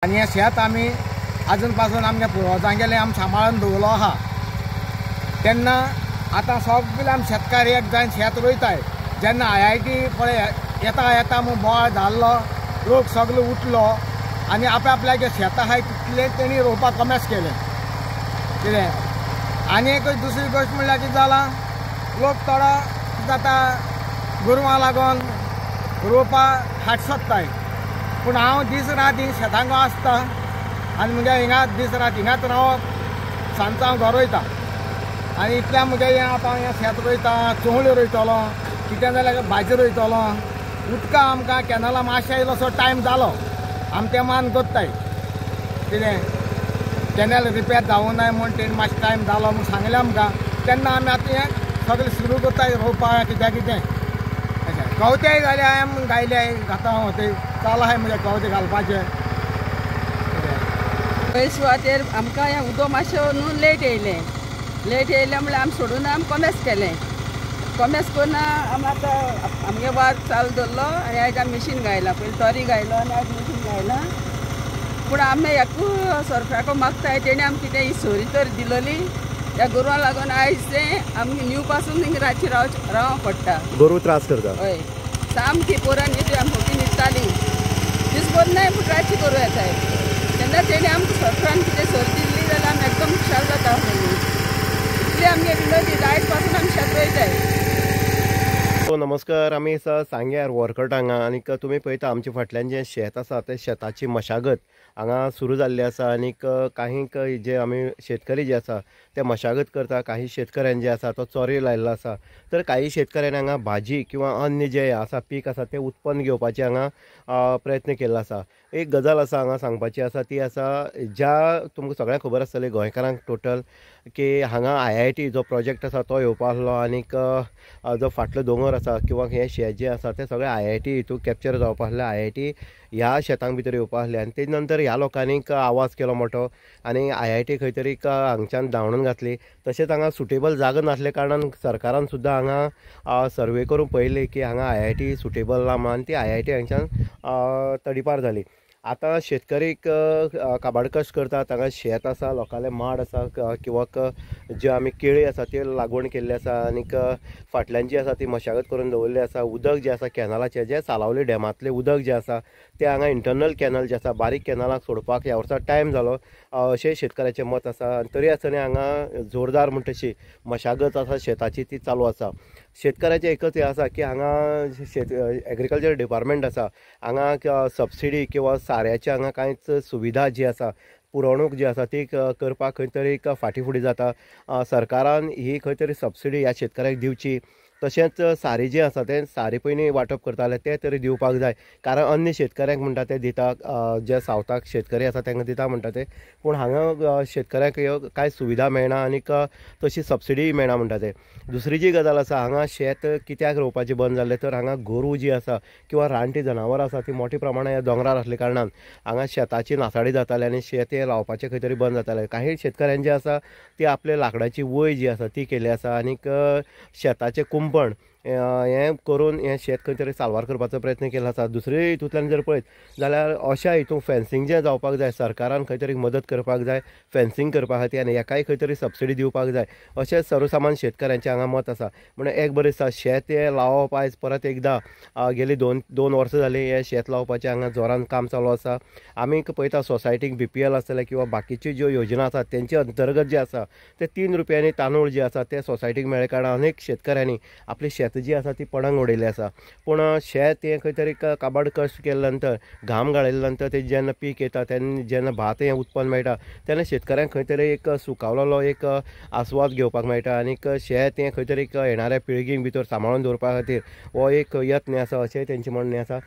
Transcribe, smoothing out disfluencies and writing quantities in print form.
आणि हे शेत आम्ही अजूनपासून आमच्या पुर्वजांगेले आमी सांबाळून दवरलो आहा। तेन्ना आतां सगळे आमी शेतकारी एक जावन शेत रोयताय। जेन्ना IIT पळय येता म्हूण बोवाळ जाल्लो, लोक सगळे उठलो आनी आपल्या जे शेतां आहाय तितले तेणी रोवपाक कमेस केलें। कितें आनी एक दुसरी गोश्ट म्हणल्यार कितें जालां, लोक थोडो कितें जाता गोरवां लागून रोवपाक हाट सोदताय। पूण हांव दीस रात ही शेतांक आसता आनी म्हगे हिंगा दीस रात हिंगाच रावप, सांजचो हांव घर वयता आनी इतल्या म्हगे हें आतां हें शेत रोयता, चोवळ्यो रोयतलो, कितें जाल्यार भाजी रोयतलो। उदका आमकां कॅनला मातशें इल्लोसो टायम जालो, आमी तें मान करताय। कितें कॅनल रिपेर जावूं नाय म्हूण तेणी मातशें टायम जालो म्हूण सांगलें आमकां। तेन्ना आमी आतां हें सगळें सुरू करताय रोवपाक कितें अशें। कवथेय घाले आमी गायले घाता हांव ते चालू आहाय म्हजे कवथे घालपाचे। पयले सुवातेर आमकां हें उदक मातशें न्हू लेट येयलें म्हणल्यार आमी सोडून आमी कॉमेर्स केलें। कॉमेर्स करून आमी आतां आमगे वार चालू दवरलो आनी आयज आमी मशीन घायला। पयलीं तोरी घायलो आनी आयज मशीन घायला। पूण आमी एकू सरकाराक मागताय, तेणी आमकां कितें ही सोरी तर दिलोली त्या गोरवां लागून आयज तें आमगे न्यू पासून थिंग रातची रावंक पडटा। गोरवां त्रास करता हय, सामकी पोरां न्हिद आमी फोटी न्हिदतालीं, दिसभर नाय पूण रातची गोरवां येताय। तेन्ना तेणी आमकां सरकारान कितें सोरी दिल्ली जाल्यार आमी एकदम खुशाल जाता। इतली आमगे विनोदी आयज पासून आमी शेत रोयताय। नमस्कार, आमी सांग्यार वरकट हांगा आनीक तुमी पळयता आमचे फाटल्यान जें शेत आसा ते शेताची मशागत हांगा सुरू जाल्ली आसा। आनीक काहींक जे आमी शेतकरी जे आसा ते मशागत करता, काही शेतकऱ्यान जे आसा तो चोरी लायल्लो आसा, तर काही शेतकऱ्यांनी हांगा भाजी किंवा अन्य जे आसा पीक आसा ते उत्पन्न घेवपाचे हांगा प्रयत्न केल्लो आसा। एक गजाल आसा हांगा सांगपाची आसा ती आसा, ज्या तुमकां सगळ्यांक खबर आसतली गोंयकारांक टोटल की हांगा IIT जो प्रोजेक्ट आसा तो येवपा आसलो। आनीक जो फाटलो दोंगर आसा किंवा हे शेत जे आसा ते सगळे IIT हितून कॅप्चर जावपा आसले, IIT ह्या शेतांक भितर येवपा आसले। आनी तेजे नंतर ह्या लोकांनी आवाज केलो मोठो आनी IIT खंय तरी हांगच्यान धांवणून घातली। तशेंच हांगा सुटेबल जागो नासले कारणान सरकारान सुद्दां हांगा सर्वे करून पळयली की हांगा IIT सुटेबल ना म्हणून ती IIT हांगच्यान तडीपार जाली। आतां शेतकरी काबाड कश्ट करतात, हांगा शेत आसा, लोकांले माड आसा किंवा जे आमी केळी आसा त्यो लागवण केल्ली आसा आनीक फाटल्यान जी आसा ती मशागत करून दवरली आसा। उदक जे आसा कॅनलाचें जे सालावली डॅमांतलें उदक जें आसा तें हांगा इंटरनल कॅनल जे आसा बारीक कॅनलाक सोडपाक ह्या वर्सा टायम जालो अशें शेतकऱ्याचें मत आसा। तरी आसतना हांगा जोरदार म्हणटा तशी मशागत आसा शेताची ती चालू आसा। शेतकऱ्याचें एकच हें आसा की हांगा एग्रीकल्चर डिपार्टमेंट आसा, हांगा सबसिडी किंवा साऱ्याची हांगा कांयच सुविधा जी आसा पुरवणूक जी आसा ती करपाक खंय तरी फाटीं फुडें जाता। सरकारान ही खंय तरी सबसिडी ह्या शेतकऱ्याक दिवची। तशेंच सारी जी आसा तें सारी पयलीं वांटप करताले तें तरी दिवपाक जाय, कारण अन्य शेतकऱ्यांक म्हणटा ते दिता, जे सावथाक शेतकरी आसा तांकां दिता म्हणटा ते, पूण हांगा शेतकऱ्याक कांय सुविधा मेळना आनीक तशी सबसिडीय मेळना म्हणटा ते। दुसरी जी गजाल आसा, हांगा शेत कित्याक रोवपाचें बंद जाल्लें तर हांगा गोरू जी आसा किंवा रानटी जनावरां आसा ती मोठ्या प्रमाणांत ह्या दोंगरार आसल्या कारणान हांगा शेताची नासाडी जाताली आनी शेत हें लावपाचें खंय तरी बंद जातालें। काही शेतकऱ्यांची जी आसा ती आपले लाकडाची वय जी आसा ती केली आसा आनीक शेताचें कुंपण हें करून हें शेत खंय तरी साल्वार करपाचो प्रयत्न केलो आसा। दुसरे हितूंतल्यान जर पळयत जाल्यार अशा हितून फेन्सिंग जें जावपाक जाय, सरकारान खंय तरी मदत करपाक जाय फेन्सिंग करपा खातीर आनी हेकाय खंय तरी सबसिडी दिवपाक जाय अशें सर्वसामान शेतकऱ्यांचें हांगा मत आसा। म्हणून एक बरें दिसता शेत हें लावप आयज परत एकदां गेली दोन वर्सां जालीं हें शेत लावपाचें हांगा जोरान काम चालू आसा। आमी पळयता सोसायटीक BPL आसतले किंवा बाकीच्यो ज्यो योजना आसात तेंचे अंतर्गत जे आसा ते 3 रुपयांनी तांदूळ जे आसा ते सोसायटीक मेळ्ळे कारणान अनेक शेतकऱ्यांनी आपली शेत जी आसा ती पडंग उडयल्ली आसा। पूण शेत हें खंय तरी काबाड कश्ट केले नंतर, घाम गाळिल्ले नंतर तें जेन्ना पीक येता तेन्ना जेन्ना भात हें उत्पन्न मेळटा तेन्ना शेतकऱ्यांक खंय तरी एक सुखावलेलो एक आस्वाद घेवपाक मेळटा आनीक शेत हें खंय तरी येणाऱ्या पिळगेक भितर सांबाळून दवरपा खातीर हो एक यत्न आसा अशेंय तेंचें म्हणणें आसा।